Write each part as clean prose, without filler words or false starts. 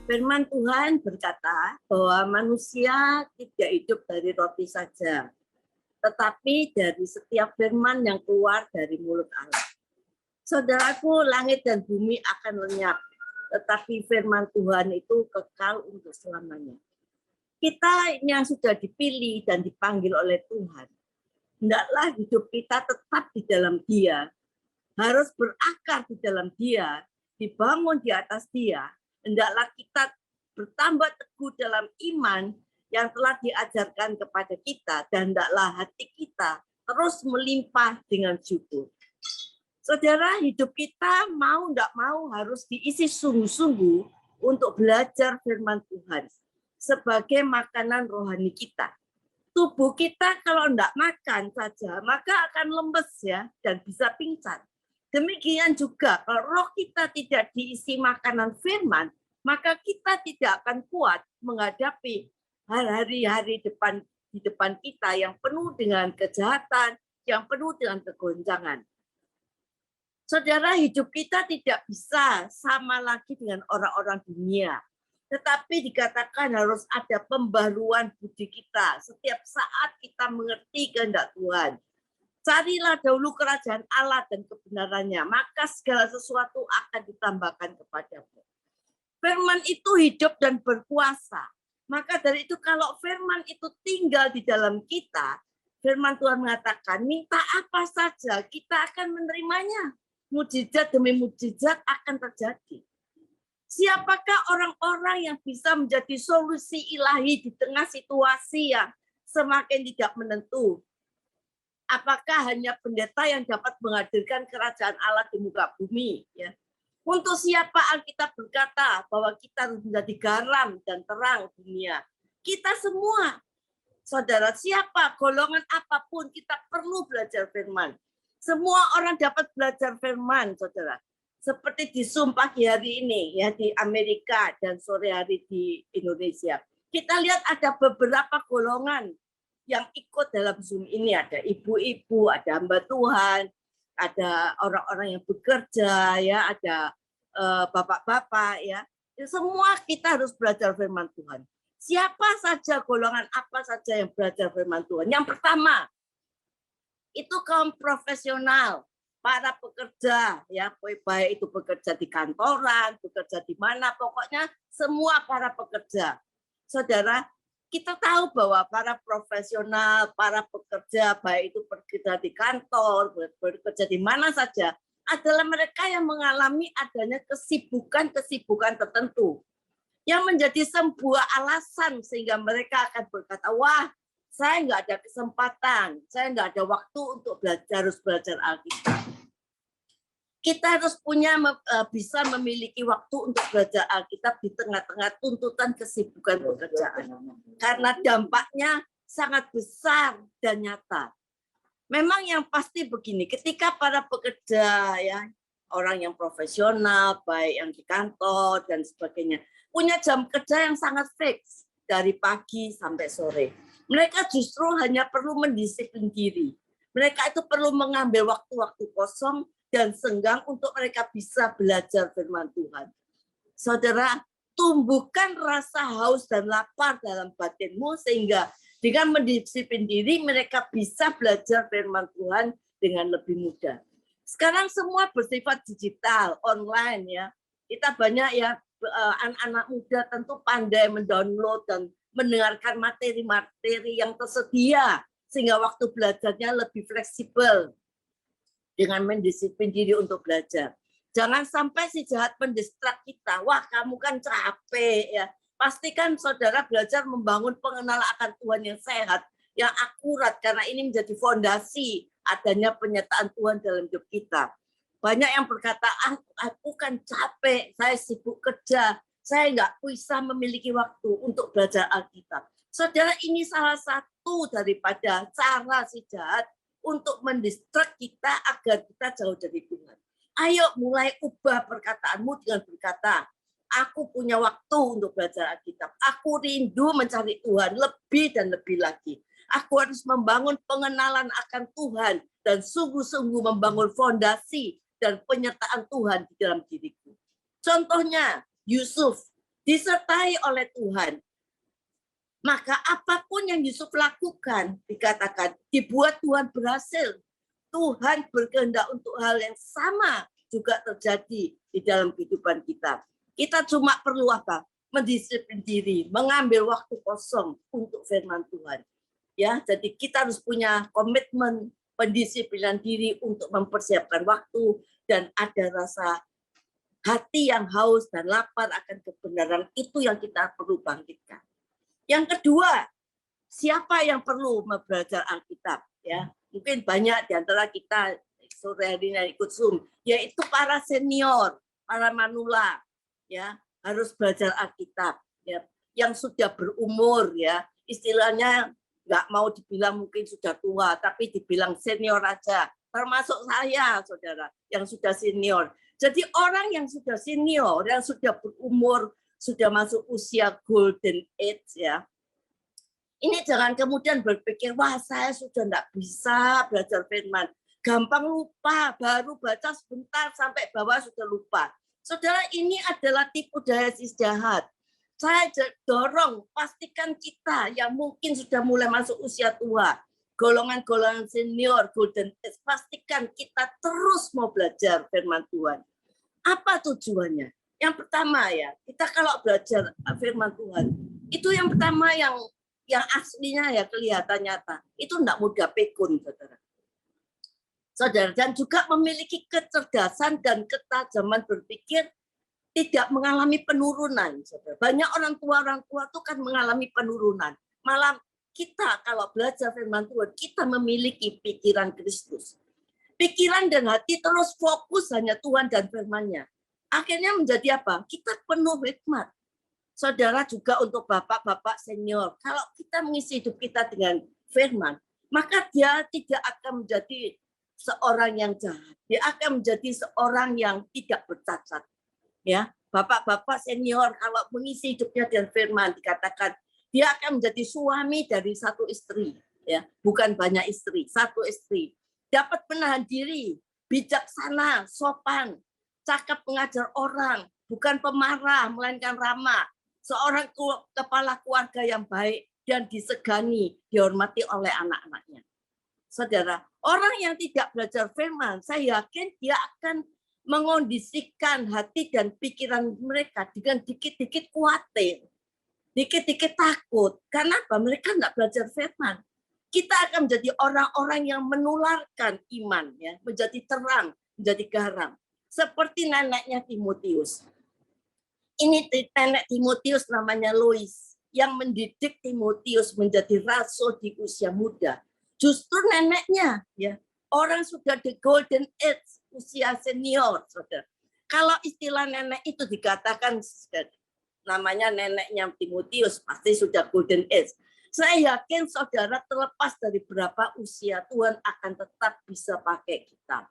Firman Tuhan berkata bahwa manusia tidak hidup dari roti saja, tetapi dari setiap firman yang keluar dari mulut Allah. Saudaraku, langit dan bumi akan lenyap, tetapi firman Tuhan itu kekal untuk selamanya. Kita yang sudah dipilih dan dipanggil oleh Tuhan, hendaklah hidup kita tetap di dalam Dia, harus berakar di dalam Dia, dibangun di atas Dia. Hendaklah kita bertambah teguh dalam iman yang telah diajarkan kepada kita, dan hendaklah hati kita terus melimpah dengan syukur. Saudara, hidup kita mau tidak mau harus diisi sungguh-sungguh untuk belajar firman Tuhan sebagai makanan rohani kita. Tubuh kita kalau tidak makan saja, maka akan lemes ya dan bisa pingsan. Demikian juga kalau roh kita tidak diisi makanan firman, maka kita tidak akan kuat menghadapi hari-hari di depan kita yang penuh dengan kejahatan, yang penuh dengan kegoncangan. Saudara, hidup kita tidak bisa sama lagi dengan orang-orang dunia. Tetapi dikatakan harus ada pembaruan budi kita. Setiap saat kita mengerti kehendak Tuhan. Carilah dahulu kerajaan Allah dan kebenarannya, maka segala sesuatu akan ditambahkan kepadamu. Firman itu hidup dan berkuasa. Maka dari itu kalau firman itu tinggal di dalam kita, firman Tuhan mengatakan, minta apa saja kita akan menerimanya. Mujizat demi mujizat akan terjadi. Siapakah orang-orang yang bisa menjadi solusi ilahi di tengah situasi yang semakin tidak menentu? Apakah hanya pendeta yang dapat menghadirkan kerajaan Allah di muka bumi? Ya. Untuk siapa Alkitab berkata bahwa kita harus menjadi garam dan terang dunia? Kita semua. Saudara, siapa, golongan apapun, kita perlu belajar firman. Semua orang dapat belajar firman, saudara. Seperti di Zoom pagi hari ini, ya di Amerika dan sore hari di Indonesia. Kita lihat ada beberapa golongan yang ikut dalam Zoom ini, ada ibu-ibu, ada hamba Tuhan, ada orang-orang yang bekerja, ya, ada bapak-bapak, ya. Semua kita harus belajar firman Tuhan. Siapa saja, golongan apa saja yang belajar firman Tuhan? Yang pertama, itu kaum profesional, para pekerja, ya, baik itu bekerja di kantoran, bekerja di mana, pokoknya semua para pekerja. Saudara, kita tahu bahwa para profesional, para pekerja, baik itu bekerja di kantor, bekerja di mana saja, adalah mereka yang mengalami adanya kesibukan-kesibukan tertentu yang menjadi sebuah alasan sehingga mereka akan berkata, wah, saya nggak ada kesempatan, saya nggak ada waktu untuk harus belajar Alkitab. Kita harus bisa memiliki waktu untuk belajar Alkitab di tengah-tengah tuntutan kesibukan pekerjaan. Karena dampaknya sangat besar dan nyata. Memang yang pasti begini, ketika para pekerja, ya, orang yang profesional, baik yang di kantor dan sebagainya, punya jam kerja yang sangat fix dari pagi sampai sore. Mereka justru hanya perlu mendisiplin diri. Mereka itu perlu mengambil waktu-waktu kosong dan senggang untuk mereka bisa belajar firman Tuhan. Saudara, tumbuhkan rasa haus dan lapar dalam batinmu sehingga dengan mendisiplin diri mereka bisa belajar firman Tuhan dengan lebih mudah. Sekarang semua bersifat digital, online, ya. Kita banyak ya anak-anak muda tentu pandai mendownload dan mendengarkan materi-materi yang tersedia sehingga waktu belajarnya lebih fleksibel. Dengan mendisiplin diri untuk belajar. Jangan sampai si jahat mendistrak kita. Wah, kamu kan capek, ya. Pastikan saudara belajar membangun pengenalan akan Tuhan yang sehat, yang akurat, karena ini menjadi fondasi adanya penyertaan Tuhan dalam hidup kita. Banyak yang berkata, aku kan capek, saya sibuk kerja, saya nggak bisa memiliki waktu untuk belajar Alkitab. Saudara, ini salah satu daripada cara si jahat untuk mendistrak kita agar kita jauh dari Tuhan. Ayo mulai ubah perkataanmu dengan berkata, aku punya waktu untuk belajar Alkitab. Aku rindu mencari Tuhan lebih dan lebih lagi. Aku harus membangun pengenalan akan Tuhan dan sungguh-sungguh membangun fondasi dan penyertaan Tuhan di dalam diriku. Contohnya Yusuf, disertai oleh Tuhan. Maka apapun yang Yusuf lakukan, dikatakan, dibuat Tuhan berhasil. Tuhan berkehendak untuk hal yang sama juga terjadi di dalam kehidupan kita. Kita cuma perlu apa? Mendisiplin diri, mengambil waktu kosong untuk firman Tuhan. Ya, jadi kita harus punya komitmen pendisiplinan diri untuk mempersiapkan waktu dan ada rasa hati yang haus dan lapar akan kebenaran, itu yang kita perlu bangkitkan. Yang kedua, siapa yang perlu belajar Alkitab? Ya, mungkin banyak di antara kita sore hari ini ikut Zoom, yaitu para senior, para manula, ya harus belajar Alkitab. Ya, yang sudah berumur, ya istilahnya nggak mau dibilang mungkin sudah tua, tapi dibilang senior aja. Termasuk saya, saudara, yang sudah senior. Jadi orang yang sudah senior, yang sudah berumur, sudah masuk usia golden age, ya. Ini jangan kemudian berpikir, wah saya sudah tidak bisa belajar firman. Gampang lupa, baru baca sebentar sampai bawah sudah lupa. Saudara, ini adalah tipu daya si jahat. Saya dorong, pastikan kita yang mungkin sudah mulai masuk usia tua, golongan-golongan senior, golden age, pastikan kita terus mau belajar firman Tuhan. Apa tujuannya? Yang pertama ya, kita kalau belajar firman Tuhan, itu yang pertama yang aslinya ya kelihatan nyata. Itu tidak mudah pikun, saudara. Saudara, dan juga memiliki kecerdasan dan ketajaman berpikir, tidak mengalami penurunan. Saudara. Banyak orang tua itu kan mengalami penurunan. Malah kita kalau belajar firman Tuhan, kita memiliki pikiran Kristus. Pikiran dan hati terus fokus hanya Tuhan dan firman-Nya. Akhirnya menjadi apa? Kita penuh hikmat. Saudara, juga untuk bapak-bapak senior, kalau kita mengisi hidup kita dengan firman, maka dia tidak akan menjadi seorang yang jahat. Dia akan menjadi seorang yang tidak bercacat. Ya, bapak-bapak senior kalau mengisi hidupnya dengan firman, dikatakan dia akan menjadi suami dari satu istri, ya, bukan banyak istri, satu istri. Dapat menahan diri, bijaksana, sopan, cakap mengajar orang, bukan pemarah, melainkan ramah. Seorang kepala keluarga yang baik dan disegani, dihormati oleh anak-anaknya. Saudara, orang yang tidak belajar firman, saya yakin dia akan mengondisikan hati dan pikiran mereka dengan dikit-dikit khawatir, dikit-dikit takut. Karena apa? Mereka tidak belajar firman. Kita akan menjadi orang-orang yang menularkan iman, ya, menjadi terang, menjadi garam. Seperti neneknya Timotius. Ini nenek Timotius namanya Lois, yang mendidik Timotius menjadi rasul di usia muda. Justru neneknya, ya, orang sudah di golden age, usia senior, saudara. Kalau istilah nenek itu dikatakan namanya neneknya Timotius, pasti sudah golden age. Saya yakin saudara terlepas dari berapa usia, Tuhan akan tetap bisa pakai kita.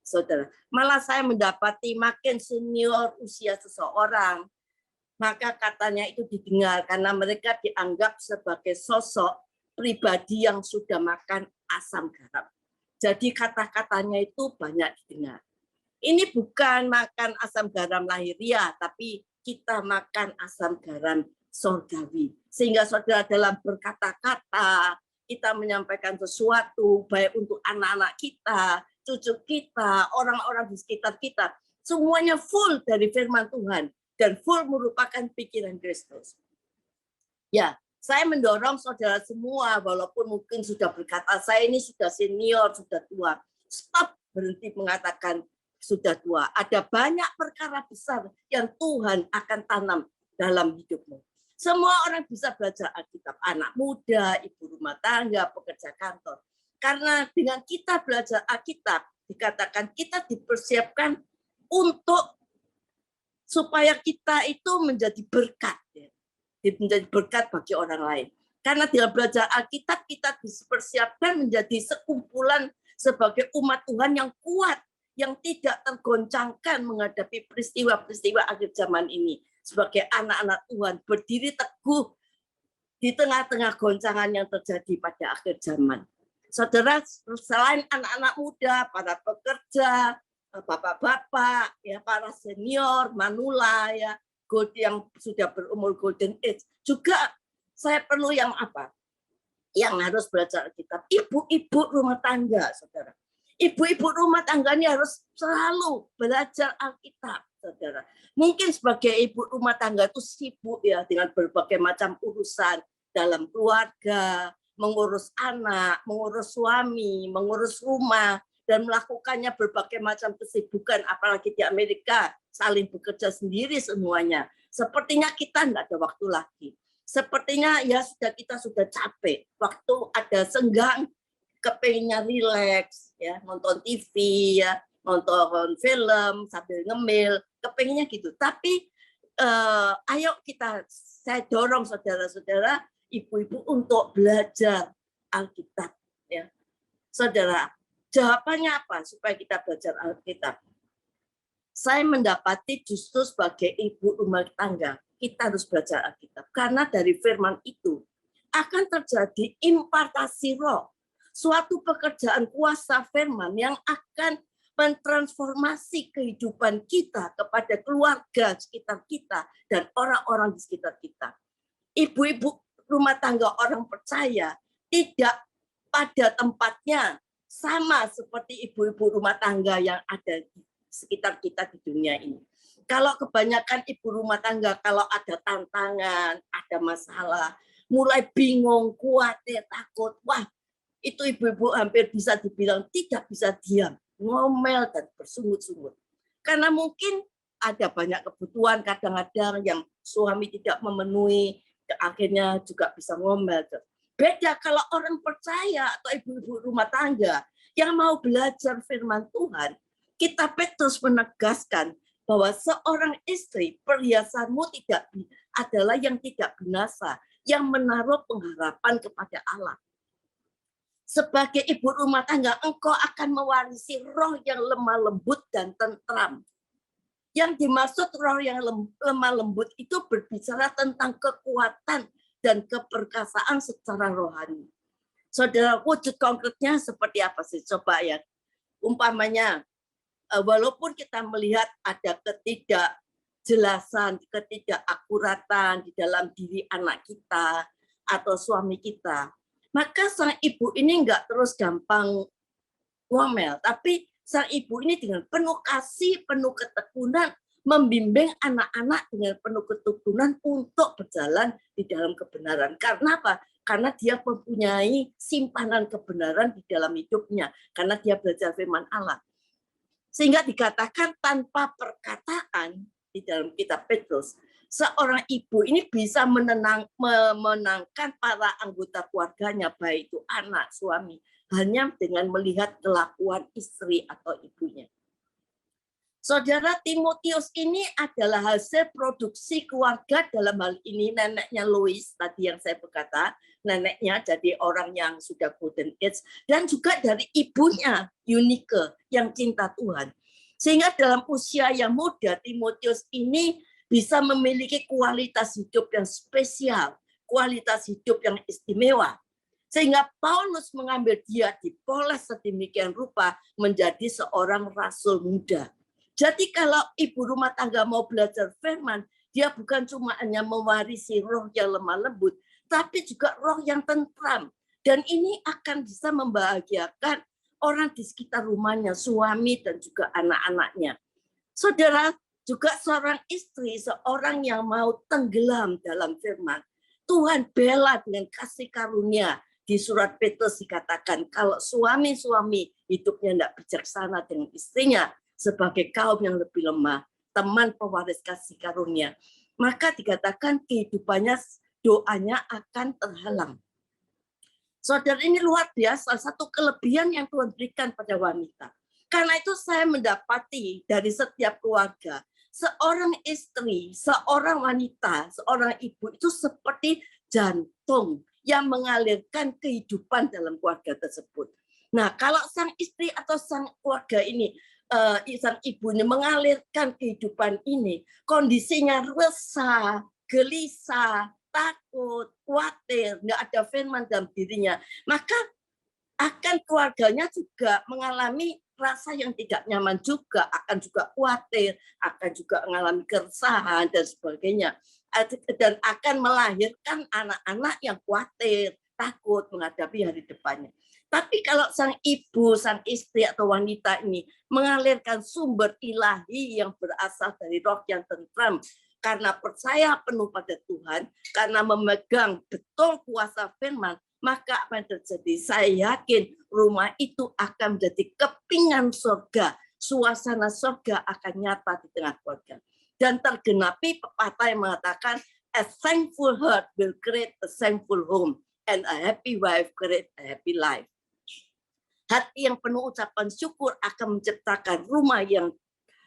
Saudara, malah saya mendapati makin senior usia seseorang, maka katanya itu didengar karena mereka dianggap sebagai sosok pribadi yang sudah makan asam garam. Jadi kata-katanya itu banyak didengar. Ini bukan makan asam garam lahiriah, tapi kita makan asam garam surgawi. Sehingga saudara dalam berkata-kata, kita menyampaikan sesuatu, baik untuk anak-anak kita, cucu kita, orang-orang di sekitar kita, semuanya full dari firman Tuhan, dan full merupakan pikiran Kristus. Ya, saya mendorong saudara semua, walaupun mungkin sudah berkata, saya ini sudah senior, sudah tua, stop, berhenti mengatakan sudah tua. Ada banyak perkara besar yang Tuhan akan tanam dalam hidupmu. Semua orang bisa belajar Alkitab, anak muda, ibu rumah tangga, pekerja kantor. Karena dengan kita belajar Alkitab, dikatakan kita dipersiapkan untuk supaya kita itu menjadi berkat, ya. Menjadi berkat bagi orang lain. Karena dalam belajar Alkitab kita dipersiapkan menjadi sekumpulan sebagai umat Tuhan yang kuat, yang tidak tergoncangkan menghadapi peristiwa-peristiwa akhir zaman ini. Sebagai anak-anak Tuhan berdiri teguh di tengah-tengah goncangan yang terjadi pada akhir zaman. Saudara, selain anak-anak muda, para pekerja, bapak-bapak, ya, para senior, manula, ya, yang sudah berumur golden age, juga saya perlu yang apa? Yang harus belajar Alkitab. Ibu-ibu rumah tangga, saudara. Ibu-ibu rumah tangga ini harus selalu belajar Alkitab, saudara. Mungkin sebagai ibu rumah tangga itu sibuk ya dengan berbagai macam urusan dalam keluarga, mengurus anak, mengurus suami, mengurus rumah, dan melakukannya berbagai macam kesibukan, apalagi di Amerika, saling bekerja sendiri semuanya. Sepertinya kita tidak ada waktu lagi. Sepertinya ya kita sudah capek. Waktu ada senggang, kepengennya rileks, ya nonton TV, ya nonton film sambil ngemil, kepengennya gitu. Tapi ayo saya dorong saudara-saudara, ibu-ibu untuk belajar Alkitab. Ya, saudara, jawabannya apa supaya kita belajar Alkitab? Saya mendapati justru sebagai ibu rumah tangga, kita harus belajar Alkitab. Karena dari firman itu akan terjadi impartasi roh. Suatu pekerjaan kuasa firman yang akan mentransformasi kehidupan kita kepada keluarga sekitar kita dan orang-orang di sekitar kita. Ibu-ibu rumah tangga orang percaya tidak pada tempatnya sama seperti ibu-ibu rumah tangga yang ada di sekitar kita di dunia ini. Kalau kebanyakan ibu rumah tangga, kalau ada tantangan, ada masalah, mulai bingung, khawatir, takut, wah itu ibu-ibu hampir bisa dibilang tidak bisa diam, ngomel dan bersungut-sungut. Karena mungkin ada banyak kebutuhan kadang-kadang yang suami tidak memenuhi, akhirnya juga bisa ngomel. Beda kalau orang percaya atau ibu-ibu rumah tangga yang mau belajar firman Tuhan, kita Petrus menegaskan bahwa seorang istri, perhiasanmu adalah yang tidak binasa, yang menaruh pengharapan kepada Allah. Sebagai ibu rumah tangga, engkau akan mewarisi roh yang lemah lembut dan tentram. Yang dimaksud roh yang lemah lembut itu berbicara tentang kekuatan dan keperkasaan secara rohani. Saudara, wujud konkretnya seperti apa sih? Coba ya, umpamanya, walaupun kita melihat ada ketidakjelasan, ketidakakuratan di dalam diri anak kita atau suami kita, maka sang ibu ini enggak terus gampang ngomel, tapi sang ibu ini dengan penuh kasih, penuh ketekunan, membimbing anak-anak dengan penuh ketekunan untuk berjalan di dalam kebenaran. Karena apa? Karena dia mempunyai simpanan kebenaran di dalam hidupnya, karena dia belajar firman Allah. Sehingga dikatakan tanpa perkataan di dalam kitab Petrus, seorang ibu ini bisa memenangkan para anggota keluarganya, baik itu anak, suami, hanya dengan melihat kelakuan istri atau ibunya. Saudara, Timotius ini adalah hasil produksi keluarga, dalam hal ini neneknya Lois, tadi yang saya berkata, neneknya jadi orang yang sudah golden age, dan juga dari ibunya Eunike yang cinta Tuhan. Sehingga dalam usia yang muda, Timotius ini bisa memiliki kualitas hidup yang spesial, kualitas hidup yang istimewa. Sehingga Paulus mengambil dia dipoles sedemikian rupa menjadi seorang rasul muda. Jadi kalau ibu rumah tangga mau belajar firman, dia bukan cuma hanya mewarisi roh yang lemah lembut, tapi juga roh yang tentram. Dan ini akan bisa membahagiakan orang di sekitar rumahnya, suami dan juga anak-anaknya. Saudara, juga seorang istri, seorang yang mau tenggelam dalam firman, Tuhan bela dengan kasih karunia. Di surat Petrus dikatakan, kalau suami-suami hidupnya tidak bijaksana dengan istrinya, sebagai kaum yang lebih lemah, teman pewaris kasih karunia, maka dikatakan kehidupannya, doanya akan terhalang. Saudara, ini luar biasa, satu kelebihan yang Tuhan berikan pada wanita. Karena itu saya mendapati dari setiap keluarga, seorang istri, seorang wanita, seorang ibu itu seperti jantung yang mengalirkan kehidupan dalam keluarga tersebut. Nah, kalau sang istri atau sang keluarga ini, sang ibu ini mengalirkan kehidupan ini, kondisinya resah, gelisah, takut, khawatir, nggak ada firman dalam dirinya, maka akan keluarganya juga mengalami rasa yang tidak nyaman juga, akan juga khawatir, akan juga mengalami keresahan dan sebagainya. Dan akan melahirkan anak-anak yang khawatir, takut menghadapi hari depannya. Tapi kalau sang ibu, sang istri atau wanita ini mengalirkan sumber ilahi yang berasal dari roh yang tentram, karena percaya penuh pada Tuhan, karena memegang betul kuasa firman, maka apa yang terjadi? Saya yakin rumah itu akan menjadi kepingan surga. Suasana surga akan nyata di tengah keluarga. Dan tergenapi pepatah yang mengatakan, a thankful heart will create a thankful home, and a happy wife create a happy life. Hati yang penuh ucapan syukur akan menciptakan rumah yang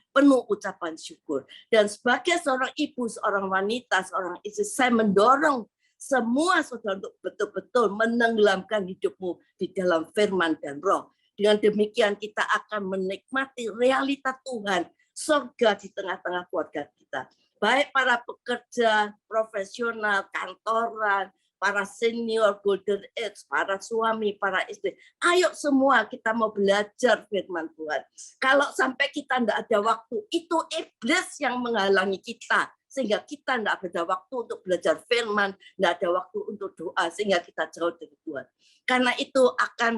penuh ucapan syukur. Dan sebagai seorang ibu, seorang wanita, seorang istri, saya mendorong semua saudara untuk betul-betul menenggelamkan hidupmu di dalam firman dan roh. Dengan demikian kita akan menikmati realita Tuhan, surga di tengah-tengah keluarga kita. Baik para pekerja, profesional, kantoran, para senior, golden age, para suami, para istri. Ayo semua kita mau belajar firman Tuhan. Kalau sampai kita tidak ada waktu, itu iblis yang menghalangi kita. Sehingga kita tidak ada waktu untuk belajar firman, tidak ada waktu untuk doa, sehingga kita jauh dari Tuhan. Karena itu akan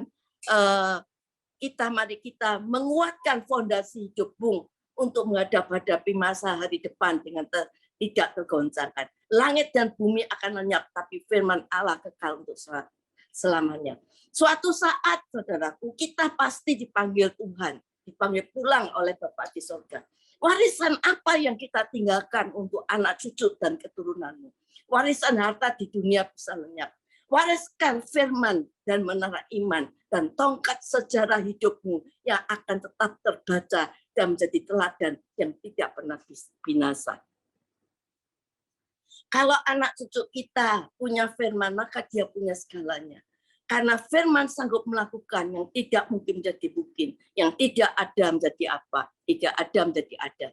mari kita menguatkan fondasi hidupmu untuk menghadapi masa hari depan dengan tidak tergoncangkan. Langit dan bumi akan lenyap, tapi firman Allah kekal untuk selamanya. Suatu saat, saudaraku, kita pasti dipanggil Tuhan, dipanggil pulang oleh Bapa di surga. Warisan apa yang kita tinggalkan untuk anak cucu dan keturunanmu? Warisan harta di dunia bisa lenyap. Wariskan firman dan menara iman dan tongkat sejarah hidupmu yang akan tetap terbaca dan menjadi teladan yang tidak pernah binasa. Kalau anak cucu kita punya firman, maka dia punya segalanya. Karena firman sanggup melakukan yang tidak mungkin menjadi mungkin. Yang tidak ada menjadi apa? Tidak ada menjadi ada.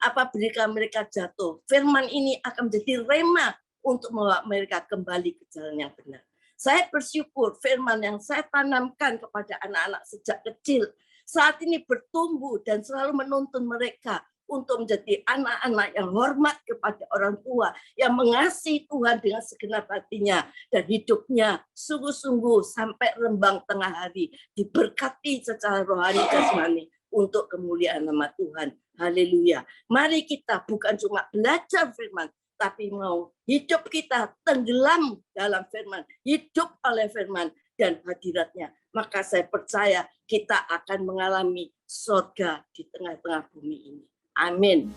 Apabila mereka jatuh, firman ini akan menjadi rema untuk membawa mereka kembali ke jalan yang benar. Saya bersyukur firman yang saya tanamkan kepada anak-anak sejak kecil saat ini bertumbuh dan selalu menuntun mereka untuk menjadi anak-anak yang hormat kepada orang tua, yang mengasihi Tuhan dengan segenap hatinya, dan hidupnya sungguh-sungguh sampai rembang tengah hari, diberkati secara rohani jasmani untuk kemuliaan nama Tuhan. Haleluya. Mari kita bukan cuma belajar firman, tapi mau hidup kita tenggelam dalam firman, hidup oleh firman dan hadiratnya. Maka saya percaya kita akan mengalami surga di tengah-tengah bumi ini. Amin.